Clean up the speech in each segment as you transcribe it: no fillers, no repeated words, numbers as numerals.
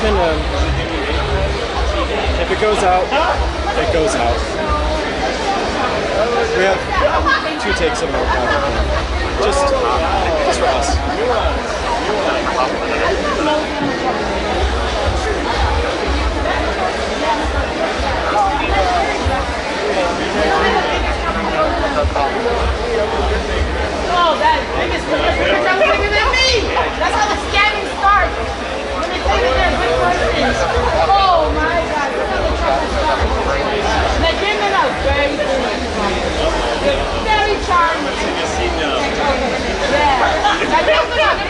can, if it goes out, it goes out. We have 2 takes of milk out. Just for us. Oh, that biggest one is bigger than me! That's how the scamming starts. When they think that they're good persons. Oh my God, that's how the trouble starts. Like women are very good. They're very charming. Yeah. Like women are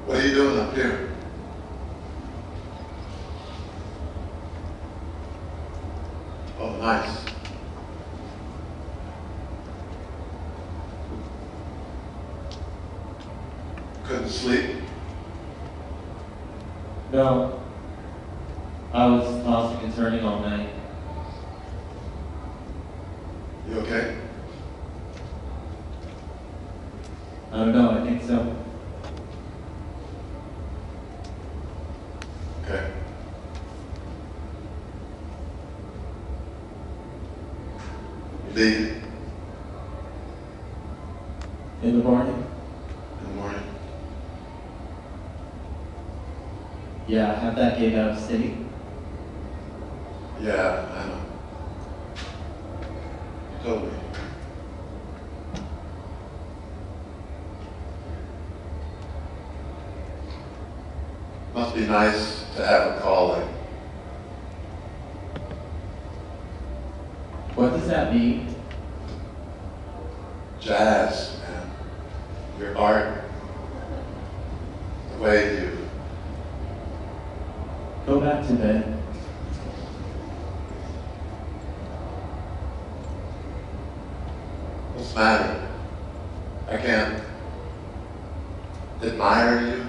What are you doing up here? Oh, nice. Couldn't sleep? No. I was tossing and turning all night. You okay? I don't know, I think so. Okay. You leave In the morning? in the morning? Yeah, have that gate out of city. Yeah, I know. You told me. Must be nice to have a calling. What does that mean? Jazz, man. Your art. The way you... Go back to bed. What's the matter? I can't admire you.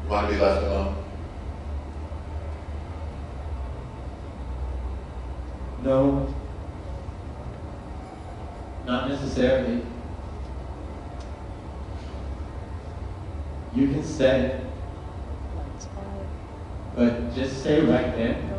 You want to be left alone? No. Not necessarily. You can stay. But just stay right there.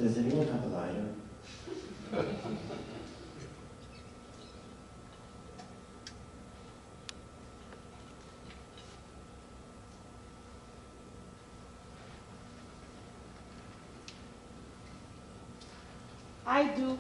Does anyone have a lighter? I do.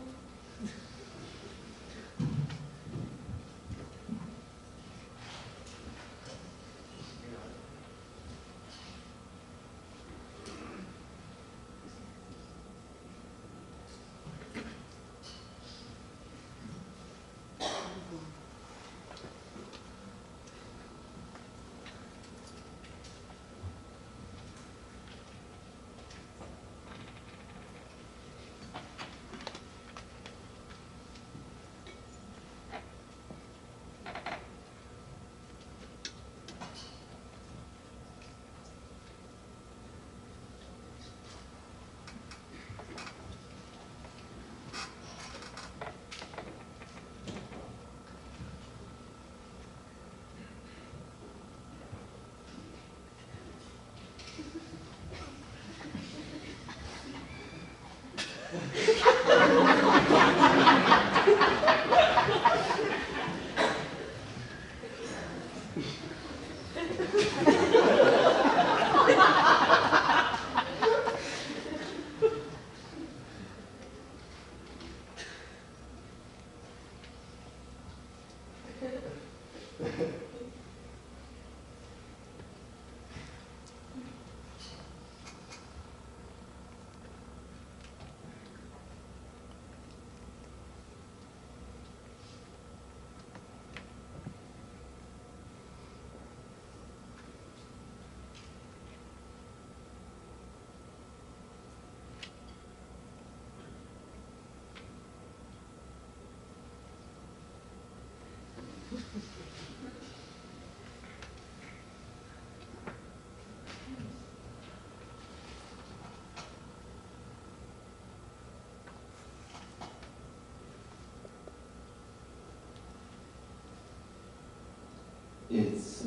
It's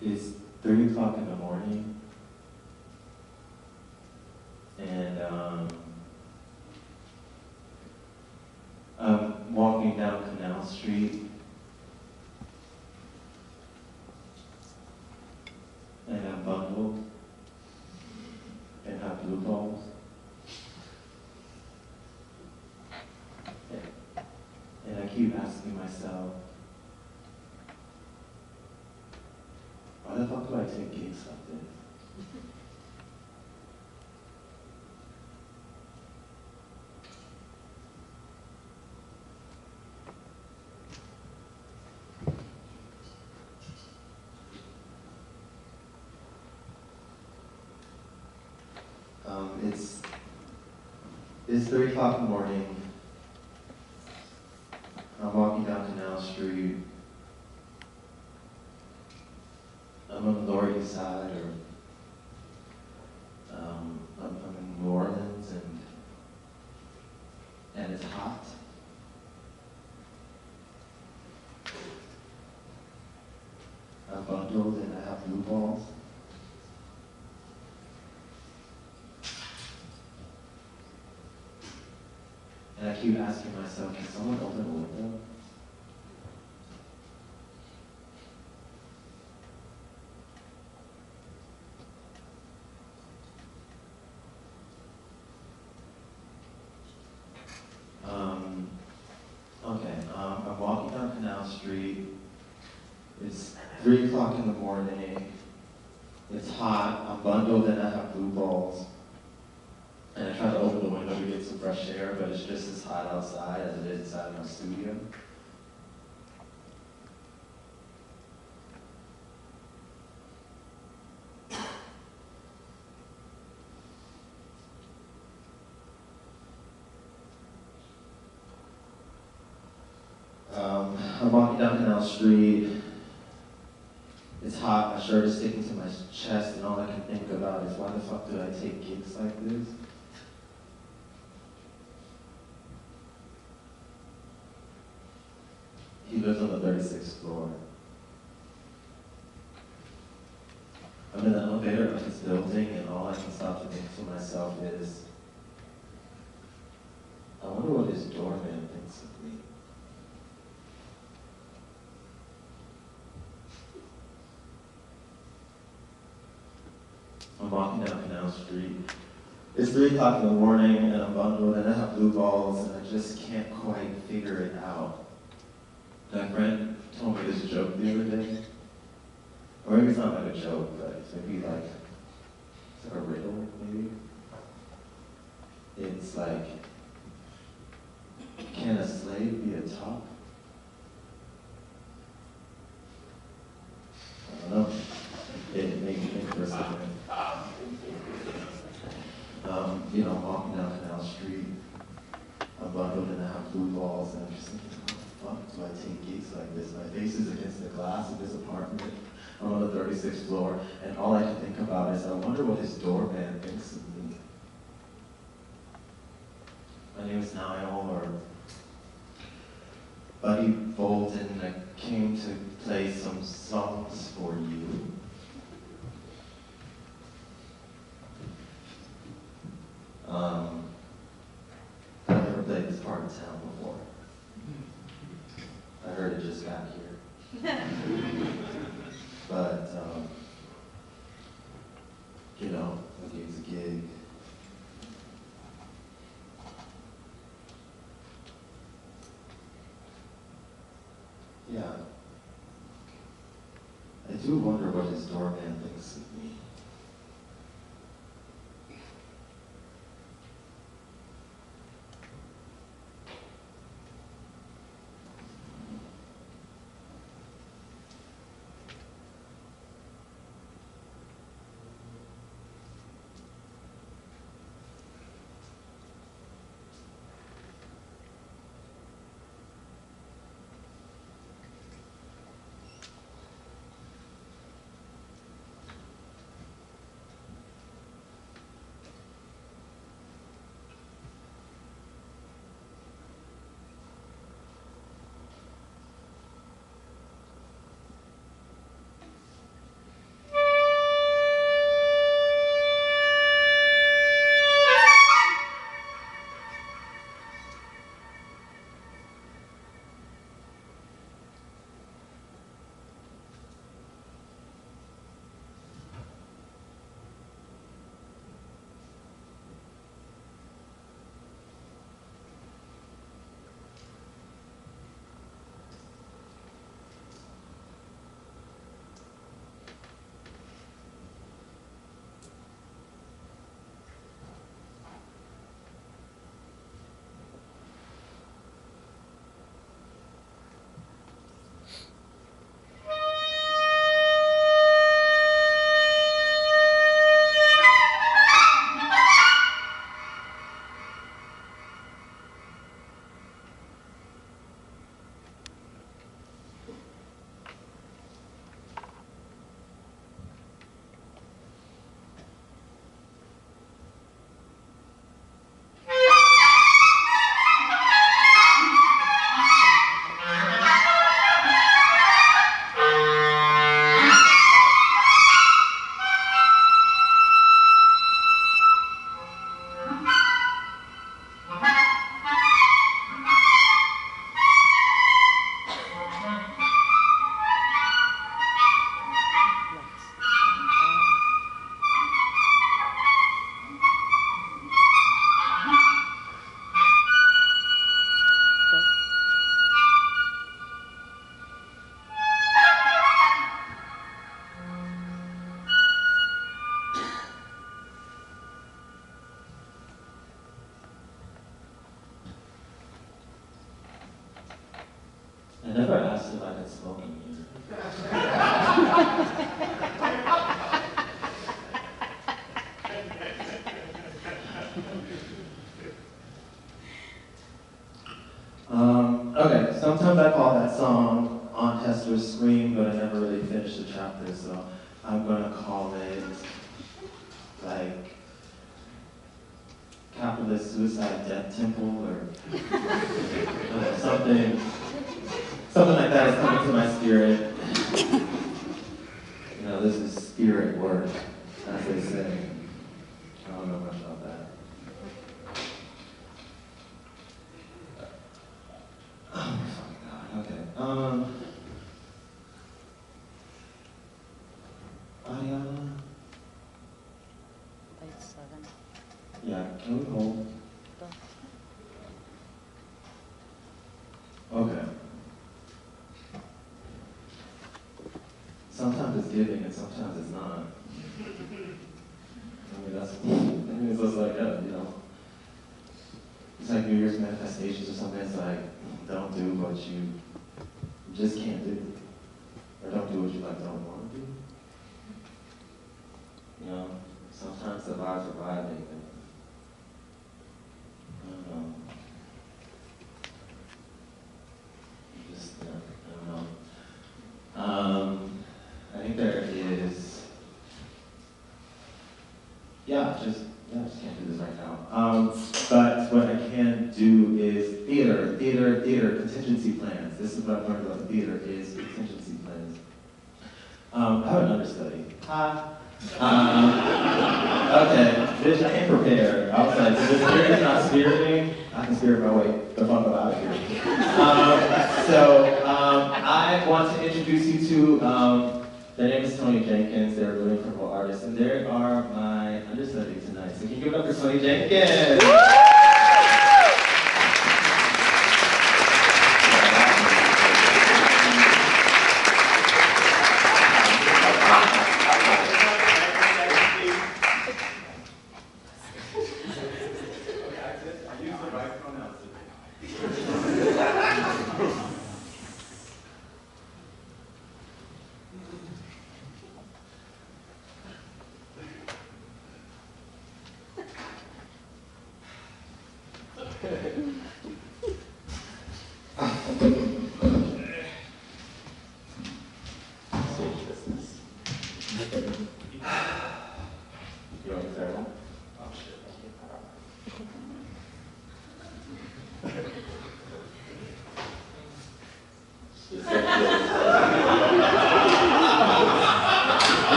it's 3 o'clock in the morning, and I'm walking down Canal Street, and I'm bundled, and have blue balls. And I keep asking myself, why the fuck do I take gigs like this? It's 3 o'clock in the morning. I'm walking down Canal Street. I'm on the Lower East Side, or I'm in New Orleans, and it's hot. I'm bundled and I have blue balls. And I keep asking myself, can someone open a window? I'm walking down Canal Street. It's 3 o'clock in the morning. It's hot. I'm bundled and I have blue balls. And I try to open the window to get some fresh air, but it's just as hot outside as it is inside my studio. I'm walking down Canal Street. It's hot, my shirt is sticking to my chest, and all I can think about is, why the fuck do I take gigs like this? He lives on the 36th floor. I'm in the elevator of this building, and all I can stop to think to myself is, I wonder what this doorman thinks of me. I'm walking down Canal Street. It's 3 o'clock in the morning, and I'm bundled, and I have blue balls, and I just can't quite figure it out. My friend told me this joke the other day. Or maybe it's not like a joke, but it's maybe like, it's like a riddle, maybe. It's like, can a slave be a top? I don't know. It made me think for a second. You know, walking down Canal Street, I'm bundled and I have blue balls, and I'm just thinking, how the fuck do I take gigs like this? My face is against the glass of this apartment. I'm on the 36th floor, and all I can think about is, I wonder what his doorman thinks of me. My name is Niall, or Buddy Bolton. I came to play some songs for you. I've never played this part of town before. I heard it just got here. But, you know, a gig's a gig. Yeah. I do wonder what his doorman thinks of me. I never asked if I could smoke in here. Okay, sometimes I call that song Aunt Hester's Scream, but I never really finished the chapter, so I'm gonna call it, like, Capitalist Suicide Death Temple, or something like that is coming to my spirit. You know, this is spirit work, as they say. I don't know much about that. Oh my fucking god, okay. Ariana? Page 7. Yeah, can we hold? Okay. Sometimes it's giving and sometimes it's not. It's just like, you know, it's like New Year's manifestations or something. It's like, don't do what you just can't do. Or don't do what you like don't want to do. You know, sometimes the vibes are vibing. I don't know. Just, I don't know. I think there is, just can't do this right now. But what I can do is theater, contingency plans. This is what I've learned about the theater is contingency plans. I have an understudy. Okay, bitch, I ain't prepared. I was like, if the spirit is not spiriting, I can spirit my way the fuck out of here. I want to introduce you to, their name is Tony Jenkins. They're a really incredible artist, and they are my understudy tonight. So can you give it up for Tony Jenkins?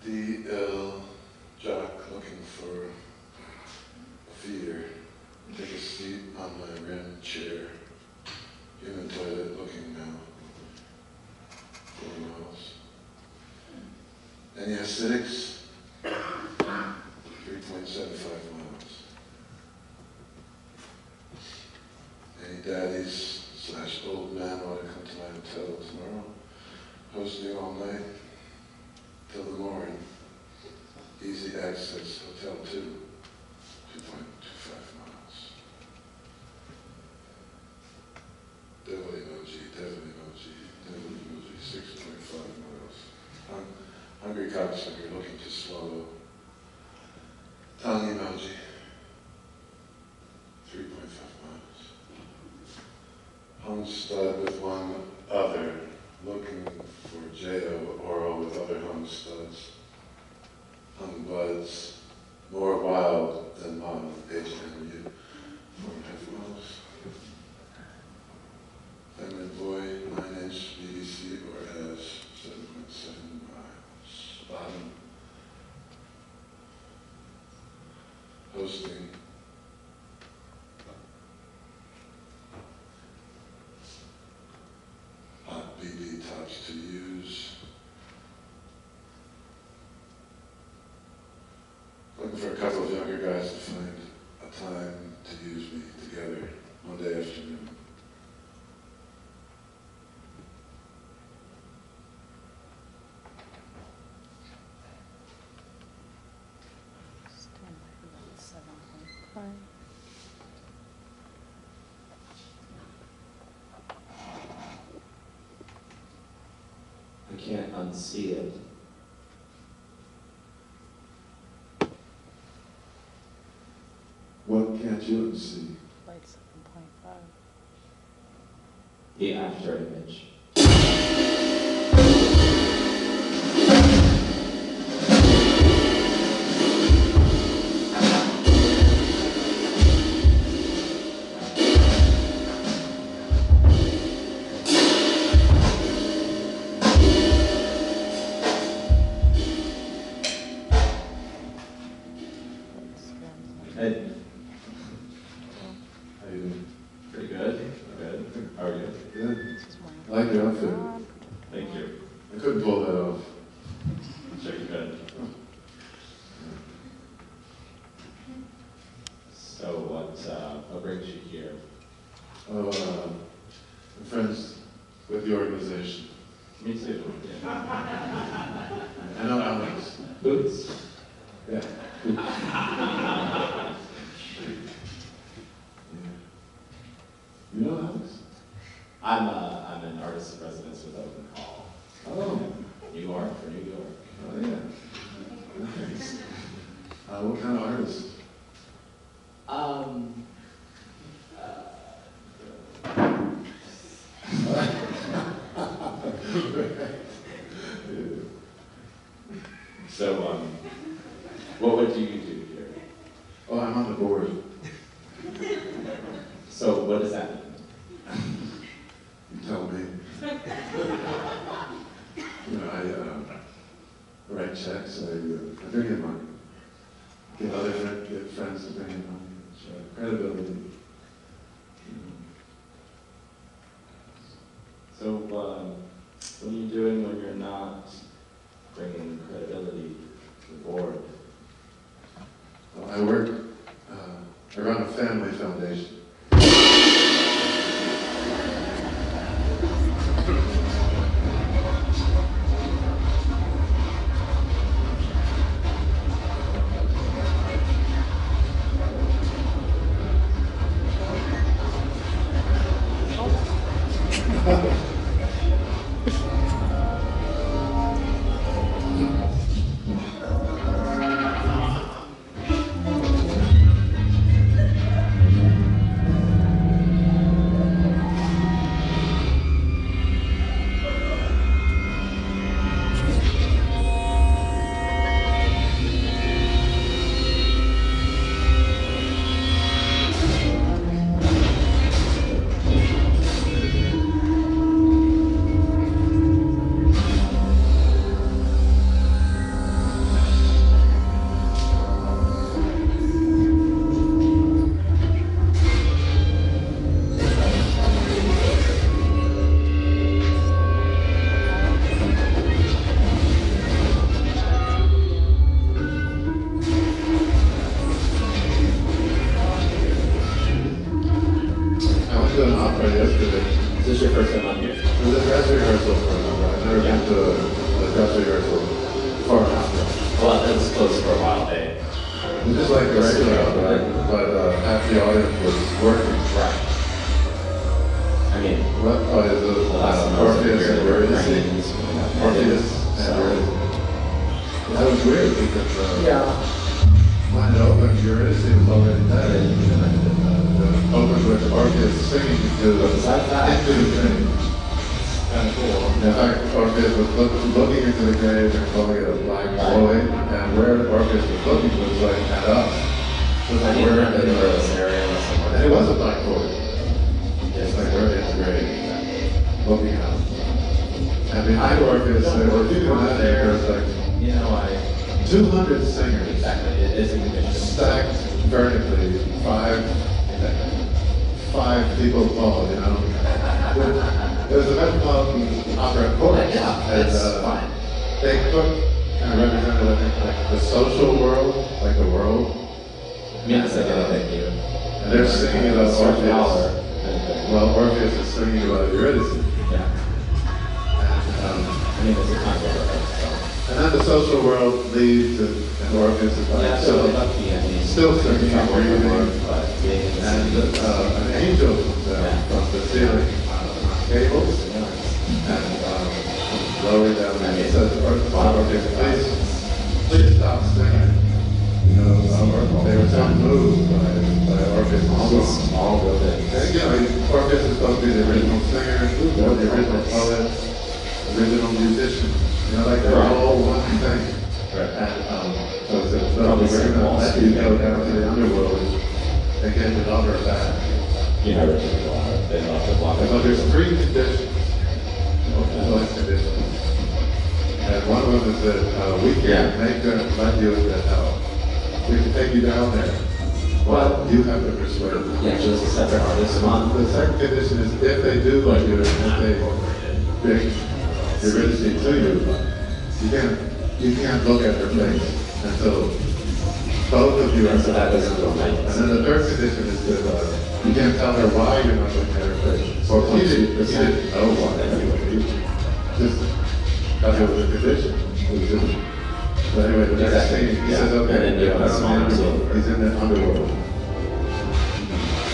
D.L. Jock looking for a feeder. Take a seat on my rim chair. Human toilet looking now. 4 miles. Any acidics? 3.75 miles. Any daddies / old man want to come to my hotel tomorrow? Hosting all night till the morning. Easy access, hotel 2, 2.25 miles. Devil emoji, 6.5 miles. Hungry cocksucker looking to swallow. Tongue emoji, 3.5 miles. Hung stud with one other, looking for J.O. oral with other hung studs. Hung buds, more wild than modern HMU, 4.5 miles. Feminine boy, 9-inch BBC or has 7.7 miles. Bottom. Hosting. Hot BB tops to use. couple of younger guys to find a time to use me together Monday afternoon. I can't unsee it. What can't you unsee? Like 7.5. The after image. Hey. How you doing? Pretty good. Good. How are you? Good. I like your outfit. Thank you. I couldn't pull that off. Sure you could. So what brings you here? Oh, I'm friends with the organization. Me too. Yeah. I know Alex. Boots? Yeah. You know Alex? I'm an artist in residence with Open Call. Oh. New York for New York. Oh, yeah. Nice. What kind of artist? So, what would you do here? Oh, I'm on the board. So, what does that mean? You tell me. You know, I write checks, I bring in money. Get friends to bring in money. Show credibility. So, what are you doing when you're not bringing credibility to the board? Well, I work, I run a family foundation. Yesterday. Is this your first time on here? It was a dress rehearsal for another. I've never been to a dress rehearsal for an opera. Well, it was closed for a while, Dave. It was just like a regular opera, but half the audience was working. Right. I mean, What is the last time I was Orpheus here, and there were Eurydice? trains, Orpheus and so- Eurydice. That was weird because Yeah. when it opened, Eurydice was already dead. Opened with Orpheus singing into the grave. Kind of cool. In fact, Orpheus was looking into the grave and calling it a black void, and where Orpheus was looking was like at us. It was I like didn't we're remember in there the was an area or somewhere. and it was a black void. It's like we're in the grave, looking out. And behind Orpheus, there were people out there, there's like You know, 200 singers exactly, it is a condition. stacked vertically, five people tall, you know. There was a Metropolitan Opera chorus, Yeah, and that's fine. they cooked I represented, I think, like the social world, like the world. Yes, I get it. And they're singing about Orpheus. Well, Orpheus is singing about Eurydice. Yeah. And, I mean, there's a kind of and then the social world leaves, and Orpheus is like, still singing and breathing. And an angel comes down from the ceiling on cables and lower down, and he says, Orpheus, please stop singing. You know, they were so moved by Orpheus' song. And, you know, Orpheus is supposed to be the original singer, the original poet, original musician. You know, like they're all one thing. And so it's we're going to let you go down to the underworld and get the lover back. You never do the water. They love the water. But there's 3 conditions. Those conditions. And one of them is that we can't make them let you into hell. We can take you down there. But you have to persuade them. Yeah, just a separate artist. The second condition is if they do let you, if they bring Eurydice to you, you can't look at her face until both of you are. So that doesn't go right. And then the third condition is that you can't tell her why you're not looking at her face. Or he didn't know why. Just because it was a condition. It was just, but anyway, the next thing he says, okay, he's in the underworld.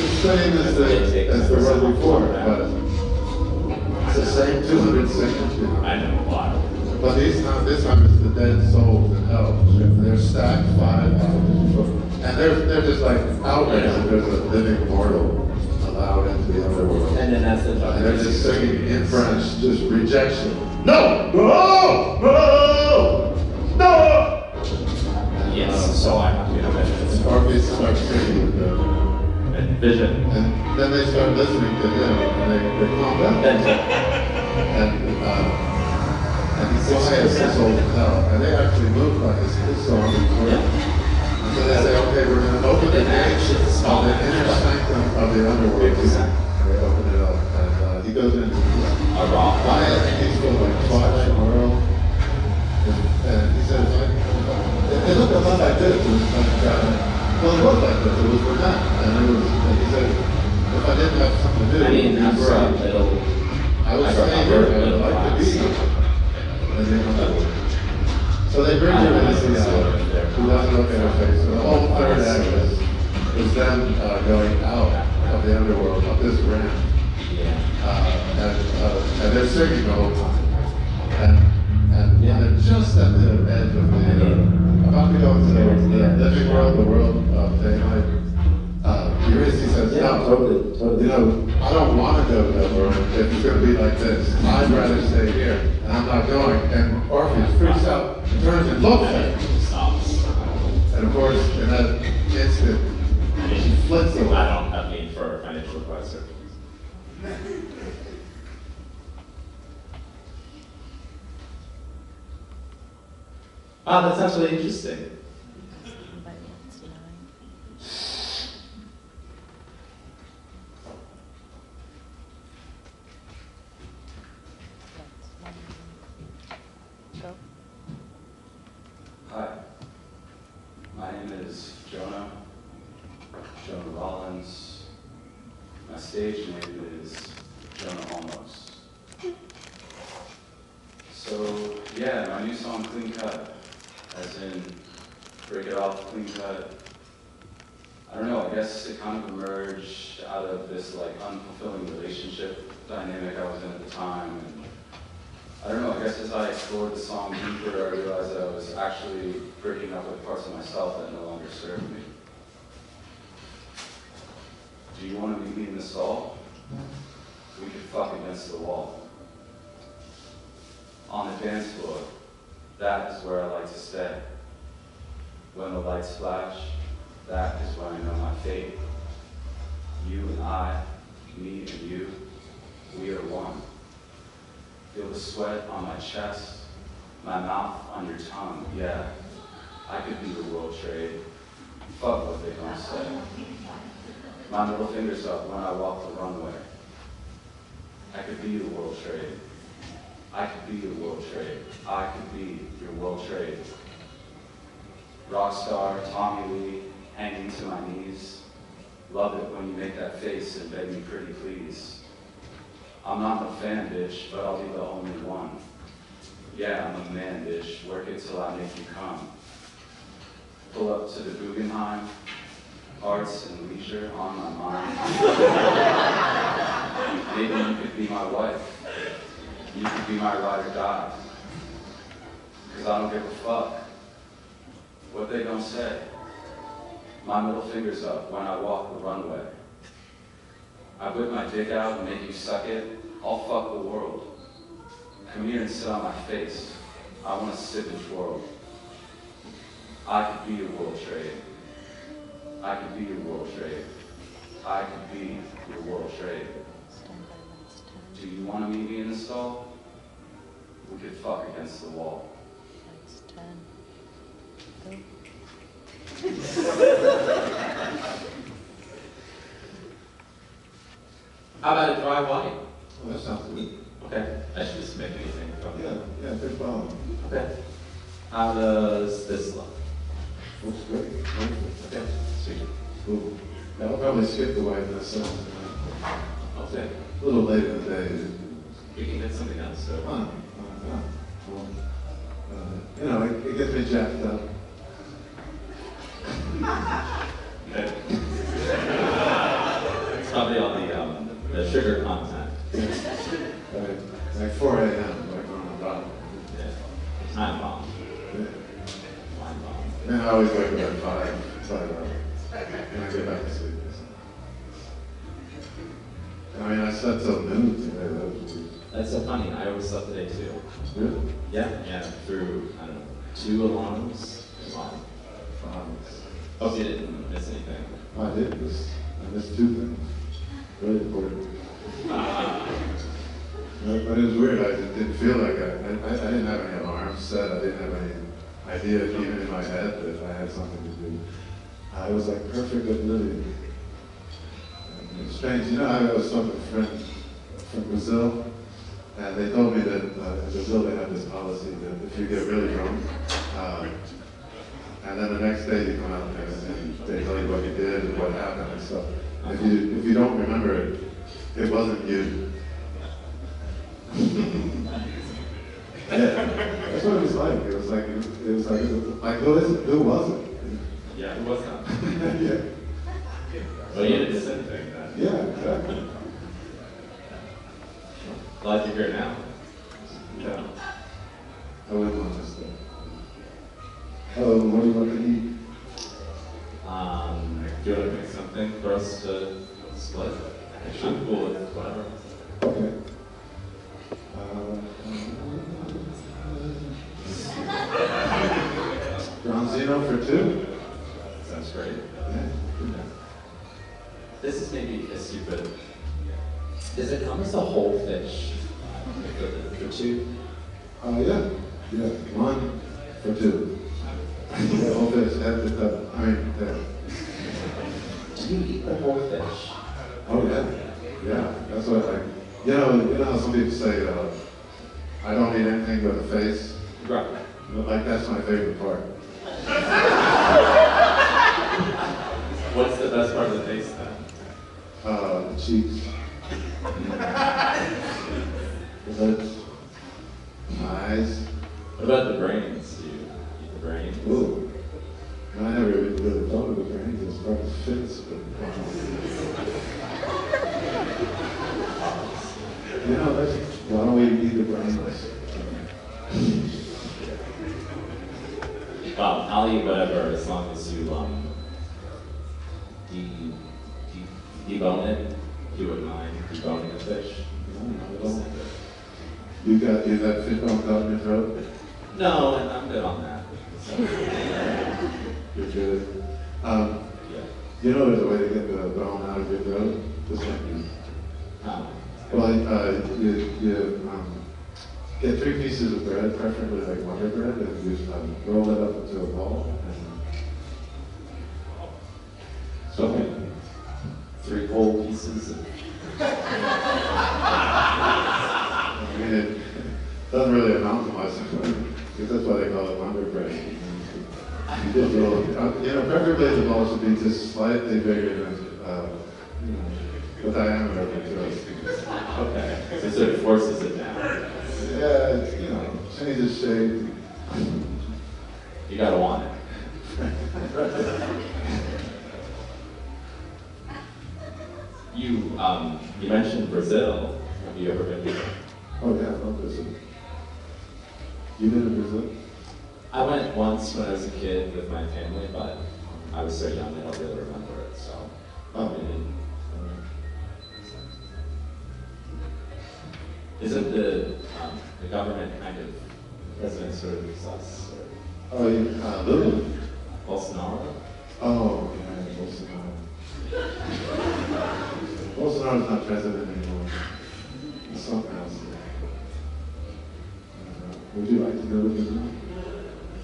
It's the same as the world before, but it's the same 200 singers. I know a lot. But this time it's the dead souls in hell. They're stacked 5 houses. And they're just like outraged that there's a living mortal allowed into the underworld. And then that's the And they're just singing in French, just rejection. No! No! No! No! Yes, so I have to And Orpheus starts singing with them. Vision. And then they start listening to him, and they calm down. And he quiets his soul in hell. And they actually moved by his song. And so they say, okay, we're going to open the gates of the inner sanctum of the underworld. They open it up, and he goes into a quiet, peaceful, like twilight world. And he says, it looked a lot like this. It was well, it looked like this. It was for that. And he said, if I didn't have something to do, I would stay here. I would like to be here. So they bring Eurydice out, who doesn't look at her face. So the whole third act is them going out of the underworld, up this ramp. And they're singing the whole time. And they're just at the edge of the, about to go into the living world, the world of daylight. Eurydice says, no, totally. You know, I don't want to go to that world if it's going to be like this. I'd rather stay here, and I'm not going. And Orpheus freaks out, and turns and looks at her. And of course, in that instant, she flips away. I don't have need for a financial advisor. Oh, that's actually interesting. Hi, my name is Jonah Rollins. My stage name is Jonah Almost. So yeah, my new song Clean Cut, as in break it off, clean cut. I don't know, I guess it kind of emerged out of this like unfulfilling relationship dynamic I was in at the time. And I don't know, I guess as I explored the song deeper, I realized that I was actually breaking up with parts of myself that no longer served me. Do you want to meet me in the stall? We could fuck against the wall. On the dance floor, that is where I like to stay. When the lights flash, that is when I know my fate. You and I, me and you, we are one. Feel the sweat on my chest, my mouth on your tongue, yeah. I could be the world trade. Fuck what they gonna say. My middle finger's up when I walk the runway. I could be the world trade. I could be your World Trade. I could be your World Trade. Rockstar, Tommy Lee, hanging to my knees. Love it when you make that face and beg me pretty please. I'm not a fan, bitch, but I'll be the only one. Yeah, I'm a man, bitch. Work it till I make you come. Pull up to the Guggenheim. Arts and leisure on my mind. Maybe you could be my wife. You could be my ride or die. Cause I don't give a fuck what they gon' say. My middle finger's up when I walk the runway. I whip my dick out and make you suck it. I'll fuck the world. Come here and sit on my face. I wanna sip and twirl. I could be your World Trade. I could be your World Trade. I could be your World Trade. Do you want to meet me in the stall? We could fuck against the wall. How about a dry white? Well, that sounds good. Okay, I should just make anything from Yeah, yeah, good problem. Okay. How does this look? Looks great. Okay, sweet. Cool. Yeah, I'll probably skip the whiteness. Okay. A little late in the day. We can get something else, so. Fun. Well, you know, it gets me jacked up. Okay. It's probably all the sugar content. Like 4 a.m., like on the bottom. Yeah. Time bomb. Yeah. Time bomb. And I always wake up at 5, and I get back to sleep. I mean, I slept till noon today. That was That's so funny. I always slept today too. good. Yeah, through, I don't know, 2 alarms. Wow. Hope you didn't miss anything. I did this. I missed 2 things. Really important. But it was weird. I didn't feel like I didn't have any alarms set. I didn't have any idea, even in my head, that I had something to do. I was like perfect oblivion. It's strange. You know, I was talking to a friend from Brazil, and they told me that in Brazil they have this policy that if you get really drunk, and then the next day you come out and they tell you what you did and what happened and stuff. If you don't remember it, it wasn't you. Yeah, that's what it was like. It was like who is it? Who was it? Yeah, who was that? Yeah. Well, you didn't miss anything then. Yeah, exactly. Glad you're here now. Yeah. I wouldn't want to stay. Oh, what do you want to eat? Do you want to pick something for us to split? I'm cool with whatever. Okay. Bronzino for 2? Sounds great. Yeah. This is maybe a stupid. Does it come as a whole fish for 2? Yeah. Yeah. 1 for 2. Yeah, whole fish, head to toe. I mean, head. Do you eat the whole fish? Oh yeah. Yeah. That's what I like. You know how some people say, I don't eat anything but the face? Right. Like, that's my favorite part. What's the best part of the face then? The cheeks. The lips. Eyes. What about the brains? Do you eat the brains? Ooh. I never really thought of the brains as part of the face, but you know, why don't we eat the brains? Well, I'll eat whatever as long as you debone it. If you wouldn't mind deboning the fish. You got fish bone caught in your throat? No, and I'm good on that. So, You're good. yeah. You know there's a way to get the bone out of your throat? Just like well, you get 3 pieces of bread, preferably like Wonder Bread, and you roll it up into a ball. Okay. 3 whole pieces of. I mean, Doesn't really amount to much. Because that's why they call it under pressure. You just roll, preferably the ball should be just slightly bigger than, the diameter of the twist. Okay, so it sort of forces it down. Yeah, changes shape. You gotta want it. You mentioned Brazil. Have you ever been there? Oh yeah, I love Brazil. You been to Brazil? I went once when I was a kid with my family, but I was so young I don't really remember it, so. Oh. Isn't the government kind of, president sort of sus, or Oh, yeah, Lulu? Bolsonaro? Oh, yeah, Bolsonaro. Bolsonaro's not president anymore. He's something else. Would you like to go to Brazil?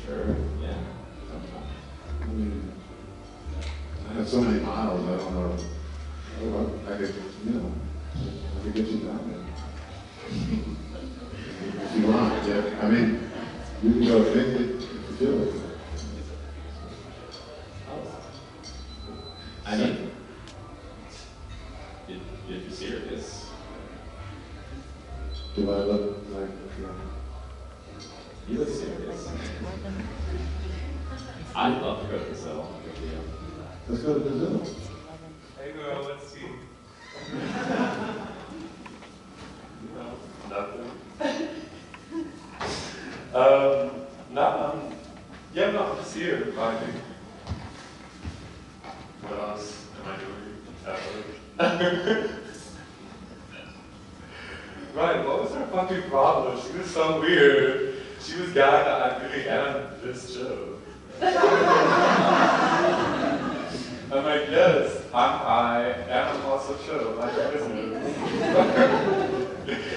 Sure, yeah. I mean, I have so many miles, I don't know. I could, I could get you down there. If you want, yeah. I mean, you can go think it if you feel it. I mean, you're serious. Do I look like, You look serious. I'd love to go to Brazil. let's go to Brazil. Hey girl, let's see. Nothing. I'm just here vibing. What else am I doing ever? Right, what was her fucking problem? She was so weird. She was gaga at me and this show. I'm like, yes, I'm high, and I'm also chill, like business.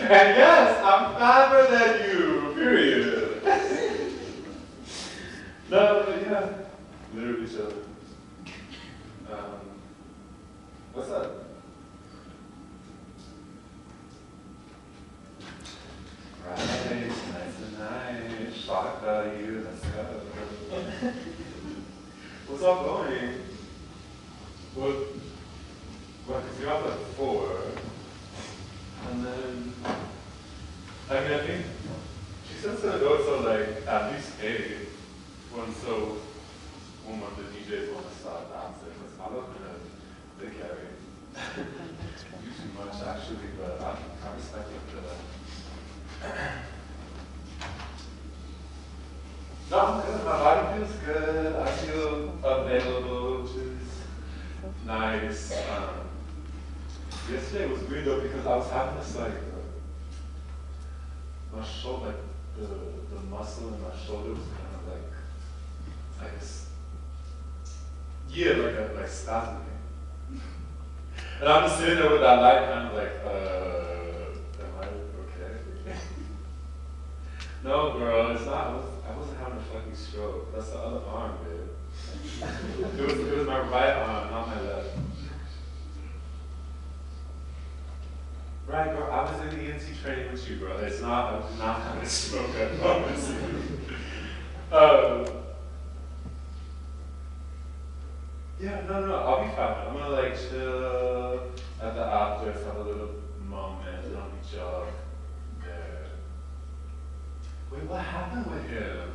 And yes, I'm fatter than you, period. No, but yeah, literally chill. What's up? Right, nice tonight. Shocked at you, let's go. What's all going? What? Because you're up at 4. And then, I think she said it's gonna go till like at least 8. When one of the DJs want to start dancing. I love the carry. You too much actually, but I respect it for that. No, I'm good. My body feels good. I feel available, which is nice. Yesterday was weird though because I was having this like my shoulder, like the muscle in my shoulder was kind of like spasming. And I'm just sitting there with that light, kind of like, am I okay? No, girl, it's not. I wasn't having a fucking stroke. That's the other arm, babe. It was my right arm, not my left. Right, girl, I was in the ENT training with you, bro. I was not having a stroke, I promise you. Yeah, no, I'll be fine. I'm gonna like chill at the after, have a little moment, and I'll be jog there. Wait, what happened with him?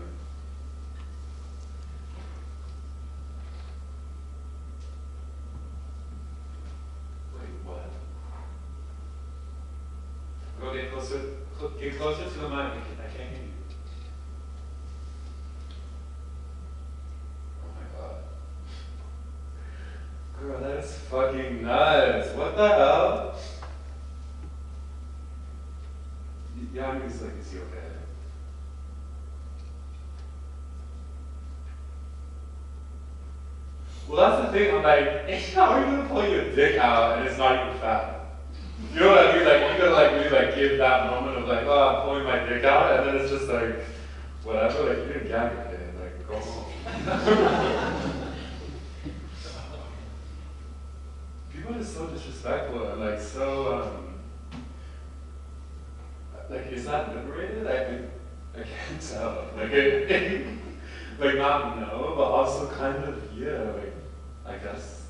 Wait, what? Go get closer to the mic. I can't hear you. Girl, that's fucking nuts. What the hell? Yeah, I mean, it's like, is he okay? Well, that's the thing. I'm like, how are you gonna pull your dick out and it's not even fat? You know what I mean? Like, you gotta like really like give that moment of like, oh, I'm pulling my dick out, and then it's just like, whatever. Like, you didn't gag it, kid. Like, go home. People are so disrespectful and like so like, is that liberated? I can't tell. Like, like, not no, but also kind of, yeah, like, I guess,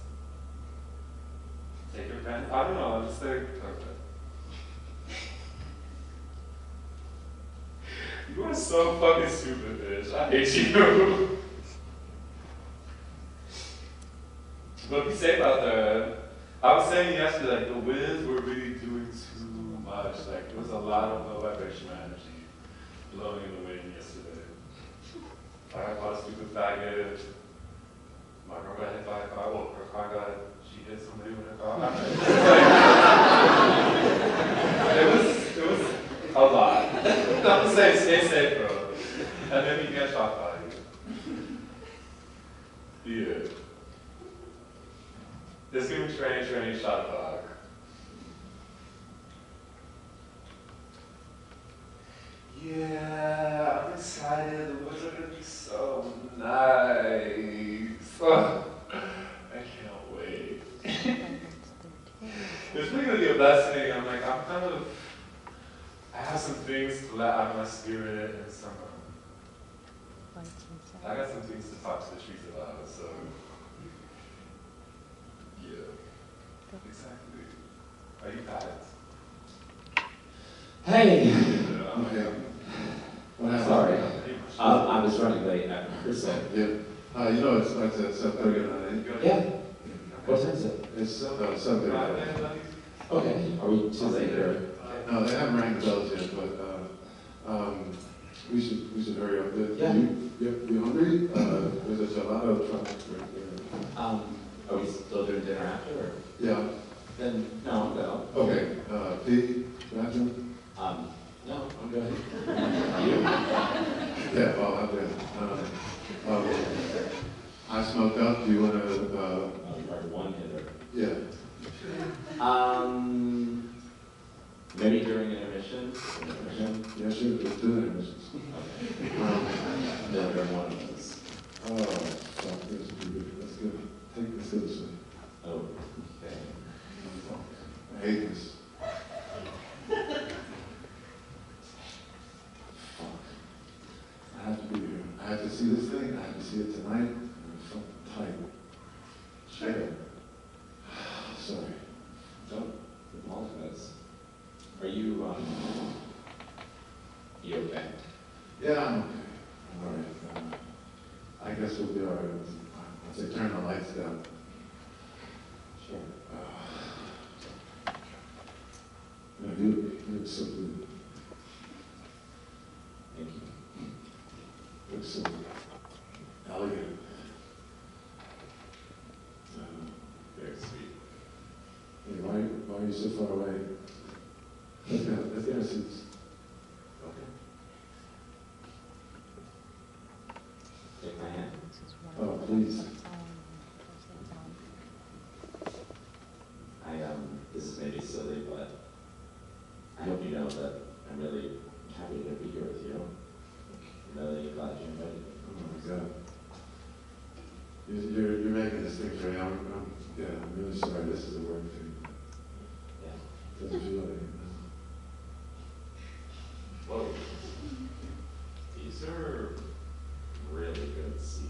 take your pen. I don't know, I'm just like, okay. You are so fucking stupid, bitch. I hate you. But be safe out there. I was saying yesterday, like, the winds were really doing too much. Like, there was a lot of low vibrational energy blowing in the wind yesterday. I bought a stupid faggot. My girl got hit by a car. Well, her car got, she hit somebody with her car. It was a lot. I'm just saying, stay safe, bro. And then you get shot by you. Yeah. This is gonna be train, shot dog. Yeah, I'm excited. The woods are gonna be so nice. Oh, I can't wait. It's really gonna be a blessing. I'm like, I have some things to let out of my spirit and some, I got some things to talk to the trees about, so. Yeah, exactly. Are you Pat? Hey! Okay. What happened? Sorry. I was running late at rehearsal. Yeah. You know, it starts at 7:30 tonight. Yeah. What time is it? It's 7:30. Okay. Are we too late or? No, they haven't rang the bells yet, but we should hurry up. Yeah. You hungry? There's a gelato truck right there. Are we still doing dinner after? Or? Yeah. Then no, I'm good. Okay. Pee, bathroom. No, I'm good. You? Yeah. Well, I'm good. I smoked up. Do you want to? You are one hitter. Yeah. Maybe during intermission. Yeah, sure. Let's do intermissions. Okay. Then during one of those. Oh, fuck, this is good. Let's go. Take this seriously. Oh, okay. I hate this. Fuck. I have to be here. I have to see this thing. I have to see it tonight. I'm fucking tight. Sure. Sorry. Don't apologize. Are you, you okay? Yeah, I'm okay. I'm alright. I guess we'll be alright once they turn the lights down. Sure. You look so good. Thank you. You look so elegant. Very sweet. Hey, why are you so far away? Let's get our seats. Okay. Take my hand. Oh, please. This is maybe silly, but I hope you know that I'm really happy to be here with you. I'm really glad you invited me. Oh my God. You're making this thing for me. Yeah, I'm really sorry. This is a work thing. Yeah. Doesn't feel like it. Whoa. These are really good seats.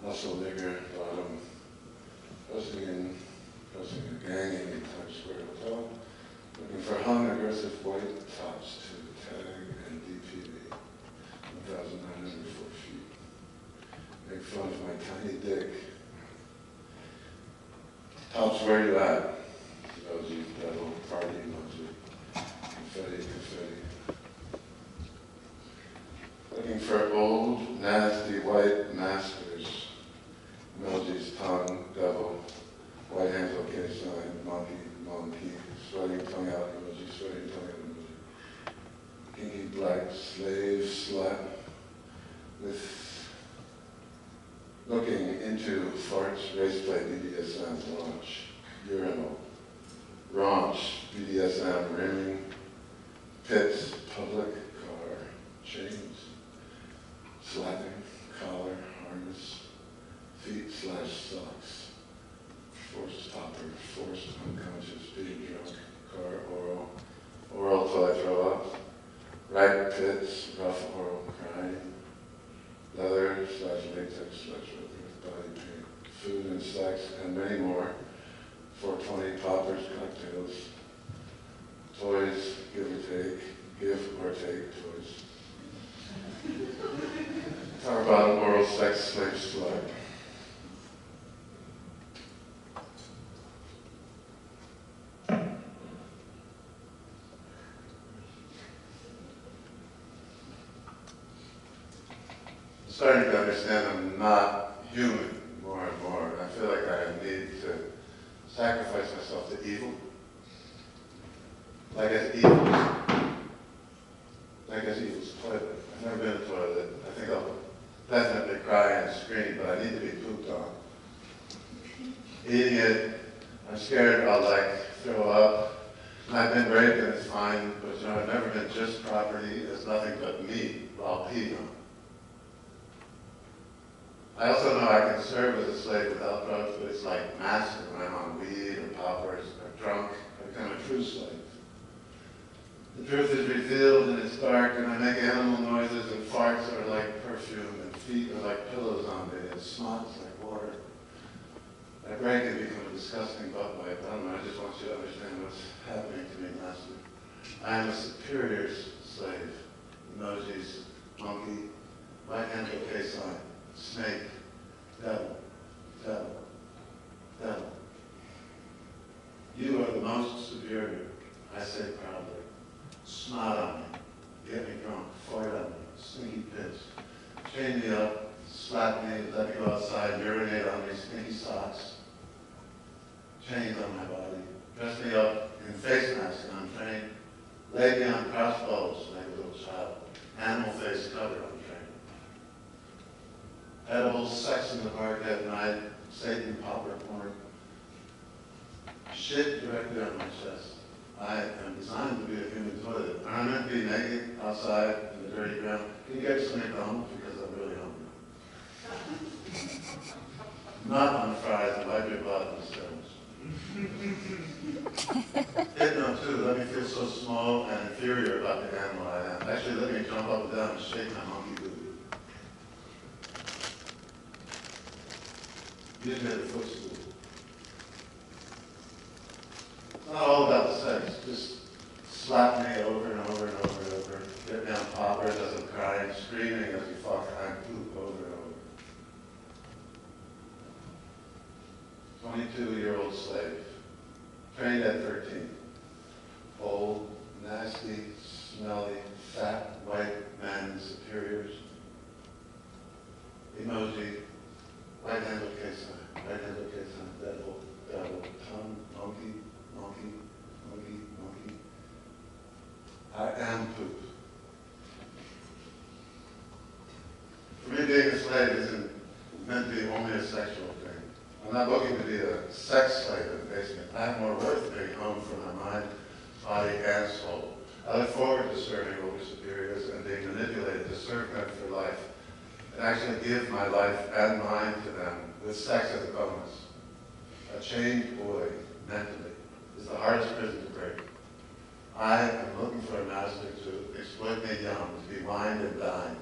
muscle nigger, but I was thinking where you at? Emoji, devil, party emoji. Confetti, confetti. Looking for old, nasty, white masters. Emojis, tongue, devil, white hands, okay sign, monkey, monkey, sweating tongue out emoji, sweating tongue out emoji. Kinky black slave slut with looking into farts, race play, BDSM, launch, urinal, raunch, BDSM, rimming, pits, public, car, chains, slapping, collar, harness, feet / socks, forced topper, forced unconscious, being drunk, car, oral till I throw up, right pits, rough oral, crying, leather / latex / rubber, body paint, food and sex, and many more, 420 poppers, cocktails, toys, give or take toys. Talk about oral sex, slave slut. Starting to understand I'm not human more and more. I feel like I need to sacrifice myself to evil. Like as evil's toilet. I've never been to a toilet. I think I'll definitely cry and scream, but I need to be pooped on. Eating it, I'm scared I'll throw up. And I've been raped and it's fine, but I've never been just property. There's nothing but me while peeing on. I also know I can serve as a slave without drugs, but it's like massive when I'm on weed or poppers or drunk. I become a true slave. The truth is revealed and it's dark, and I make animal noises, and farts are like perfume, and feet are like pillows on me, and snot is like water. I break and become a disgusting butt wipe. I don't know, I just want you to understand what's happening to me, master. I am a superior slave. Emojis, monkey, right hand okay sign, snake, devil, devil, devil. You are the most superior, I say proudly. Snot on me, get me drunk, fart on me, stinky pits, chain me up, slap me, let me go outside, urinate on me, stinky socks, chains on my body, dress me up in face masks and I'm trained, lay me on crossbows like a little child, animal face covered on train. Edible sex in the park at night, Satan popper porn, shit directly on my chest. I am designed to be a human toilet. I'm meant to be naked outside in the dirty ground. Can you get some McDonald's because I'm really hungry? Not on fries and wipe your butt on the stones. Hypno too, let me feel so small and inferior about the animal I am. Actually, let me jump up and down and shake my monkey booty. Use me as a footstool. It's not all about the sex, just slap me over and over and over and over. Get me on poppers as I'm crying, screaming as you fuck, I poop over and over. 22-year-old slave, trained at 13. Old, nasty, smelly, fat, white men superiors. Emoji, right hand okay sign, right hand okay sign, devil, devil, tongue, monkey, monkey, monkey, monkey. I am poop. For me, being a slave isn't meant to be only a sexual thing. I'm not looking to be a sex slave in the basement. I have more worth being home for my mind, body, and soul. I look forward to serving over superiors and being manipulated to serve them for life, and actually give my life and mind to them with sex as a bonus. A chained boy, mentally, is the hardest prison to break. I am looking for a master to exploit me young, to be wined and dined,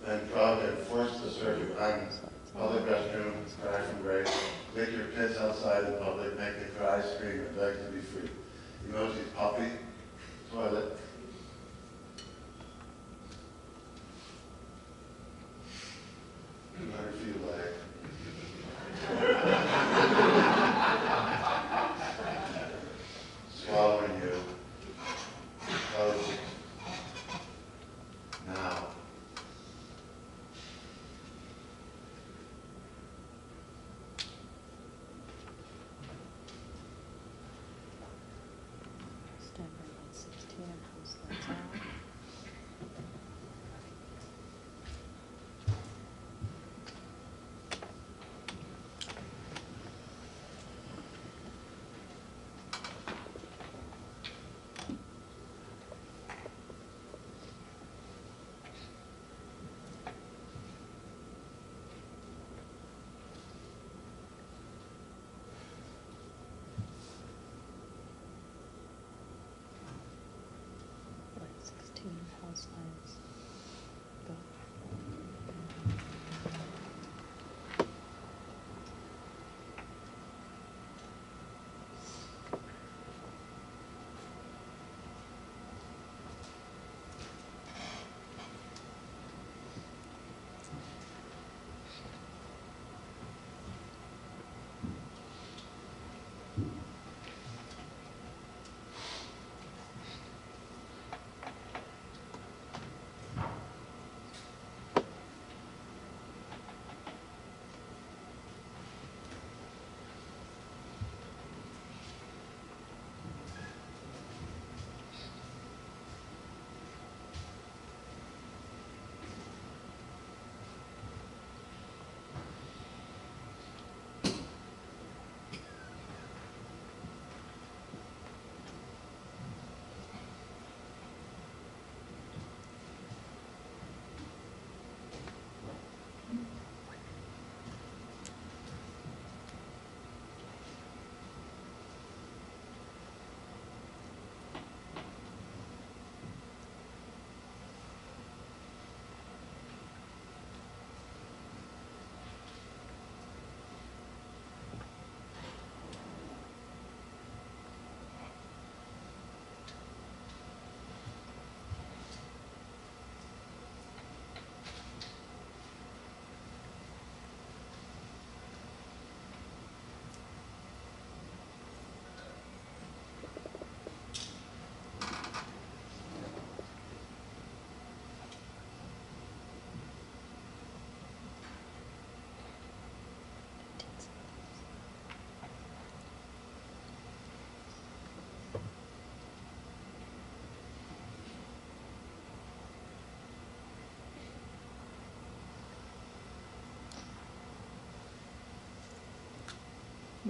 then drugged and forced to serve you. I'm public restroom, cry from rape, lick your pits outside in public, make me cry, scream, and beg to be free. Emoji, puppy, toilet. Let her feel like.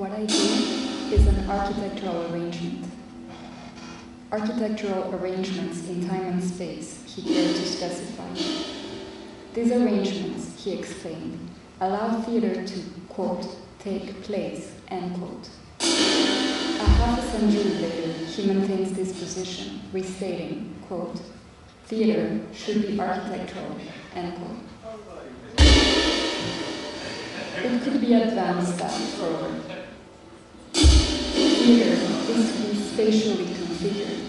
What I do is an architectural arrangement. Architectural arrangements in time and space, he cared to specify. These arrangements, he explained, allow theater to, quote, take place, end quote. A half a century later, he maintains this position, restating, quote, theater should be architectural, end quote. It could be advanced that further. Theater is to be spatially configured,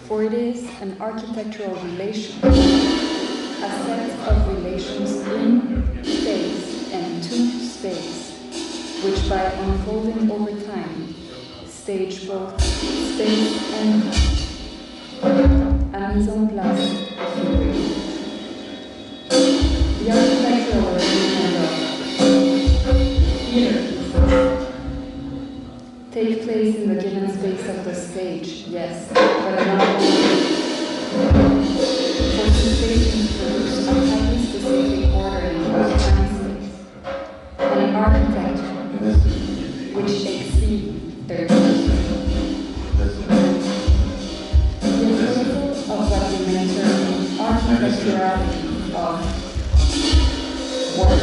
for it is an architectural relation, a set of relations in space and to space, which by unfolding over time, stage both space and time, a mise en place figure. The architectural arrangement of theater take place in the given space of the stage, yes, but not only. For sensations produce a highly specific ordering of time space, an architecture which exceeds their the appraisal of what we may term architecturality of work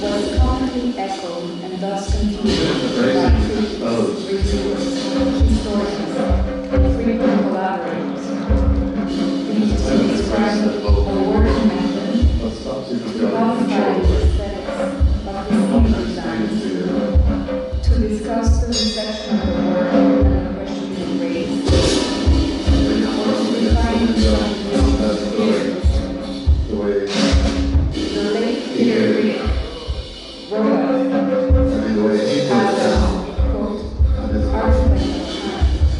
was commonly echoed and thus continued by critics, reviewers, historians, and frequent collaborators. These to describe a work method to qualify the aesthetics of the scene design, to discuss the reception of the work and the questions it raised, or to define the theater. The late theater critic wrote of as a, quote, architectural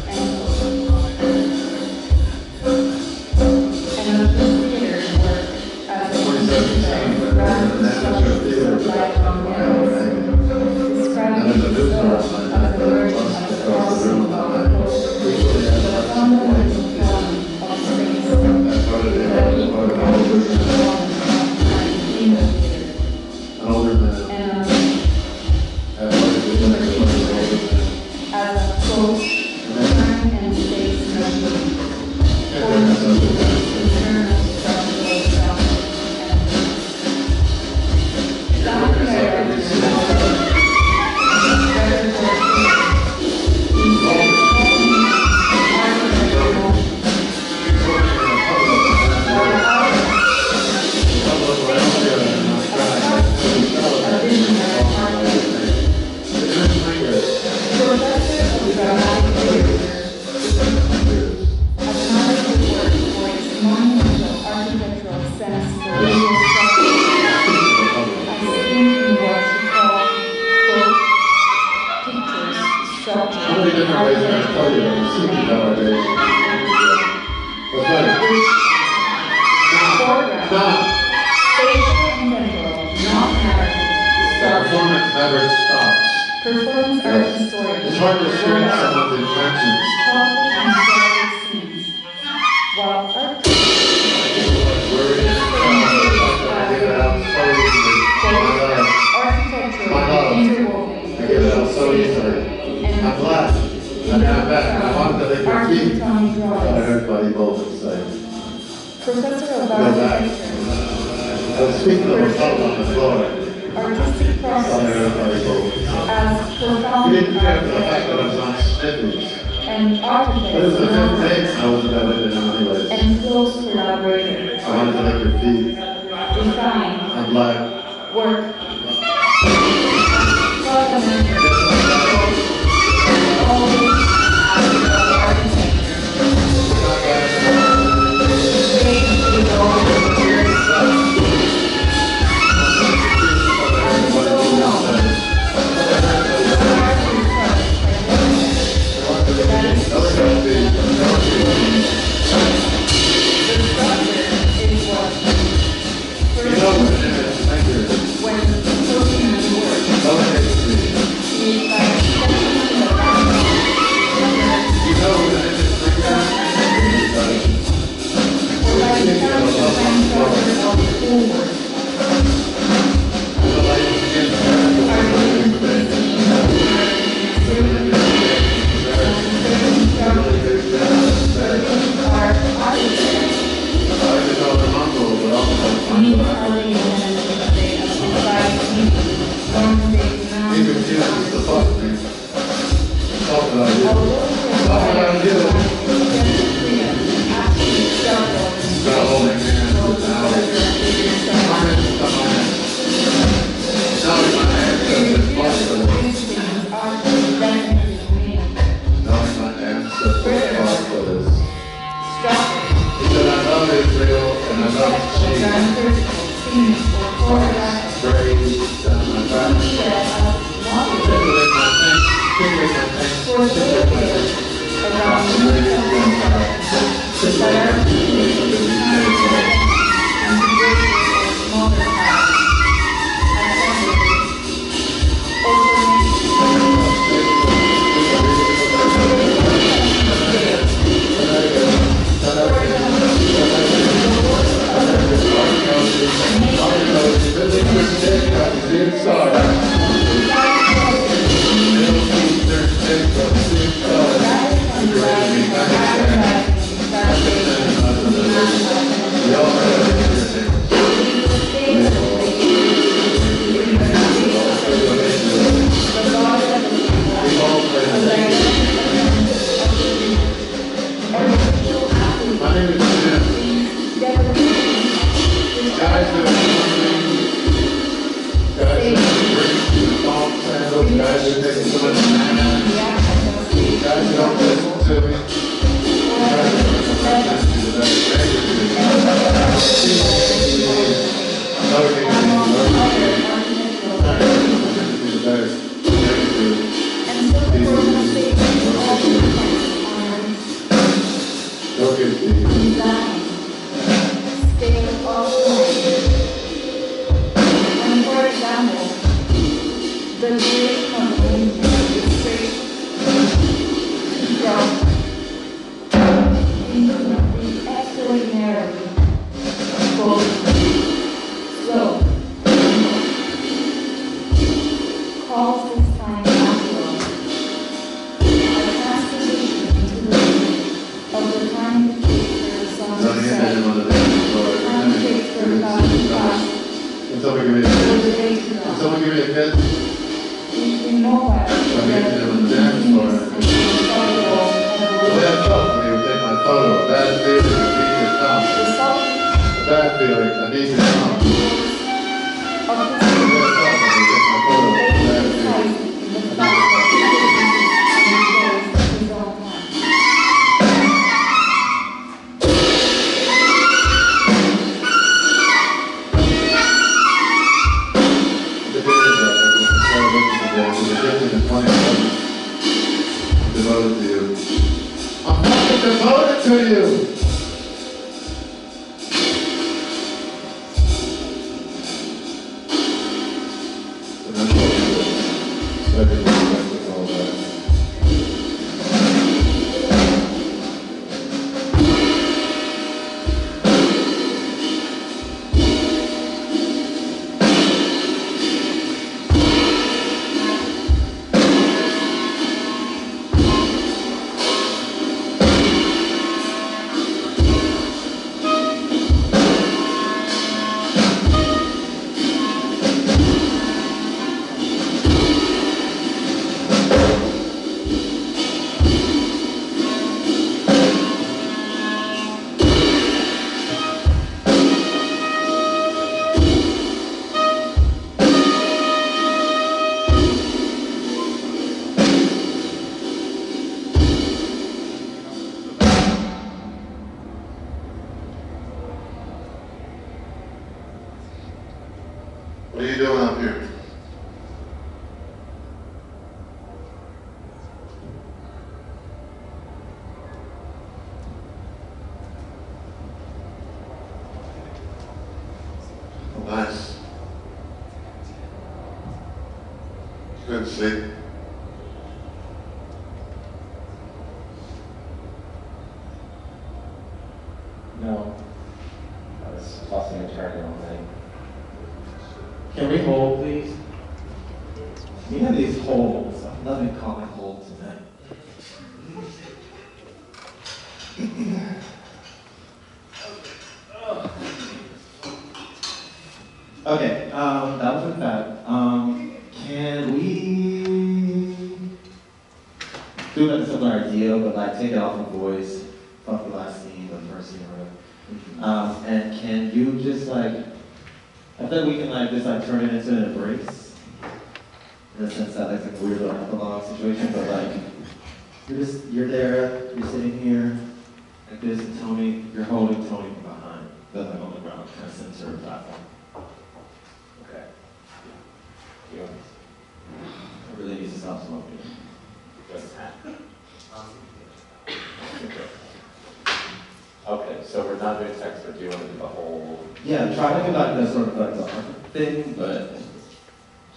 end quote, and of the theater work as a concept rather than structures of lifelong memories, describing the flow of the version of the crossing of the fundamental element of space, the evolution of time in the theater. As a quote, time and space machine, according to the internal structural structure and sound directors performance art historians It's hard to string someone's intentions. thoughtfully constructed scenes, while art architecturally interwoven I'm glad. I'm back. I wanted to lick your feet. Everybody both say. Professor of Go back. architecture, I was speaking of a puddle on the floor. artistic process as profound You didn't care for the fact that I was on snippets. and But it was the architects fifth day. I wasn't that into them anyways. and close collaborators I wanted to lick your feet. define I'm black. work fundamental always architecture space is always very and so long that is the structure is what first when protein works just the fuck, man. Talk about you. Talk about you. Got all my hands with the hours. My hands got my hands. Now in my hands, that's the fuck for this. Now in my hands, that's the fuck for this. He said, I love Israel and I love Jesus. Praise down my back. Stimulate my tank. Stimulate my tank. Stimulate my tank. What are you doing up here? Nice. Couldn't sleep. No. I was tossing and turning all night. Can we hold, please? You have these holds. I'm loving comic holds tonight. Okay, that wasn't bad. Can we do like a similar idea, but like take it off of voice, fuck the last scene, the first scene, or whatever. And can you just like, I think we can like just like turn it into an embrace, in the sense that it's like a weird little epilogue situation, but like, you're there, you're sitting here, like this, and Tony, you're holding Tony from behind, but like on the ground, kind of center of the platform. Okay. Yeah. I really need to stop smoking. Okay, so we're not doing text, but do you want to do the whole? Yeah, try to do like the sort of like the art thing, but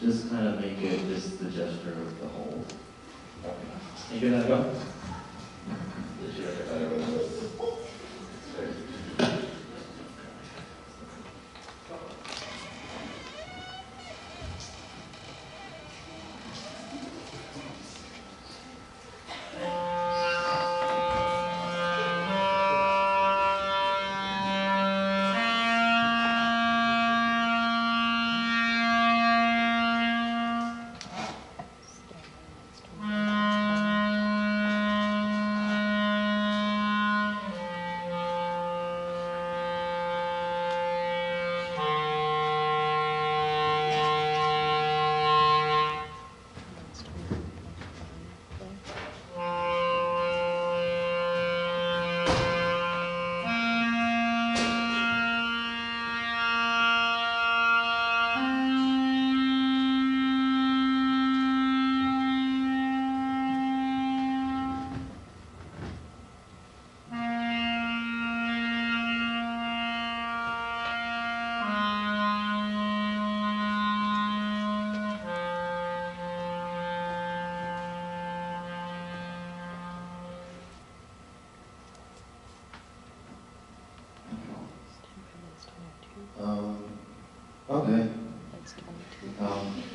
just kind of make it just the gesture of the whole. Can you do that, go? Okay.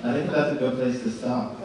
I think that's a good place to stop.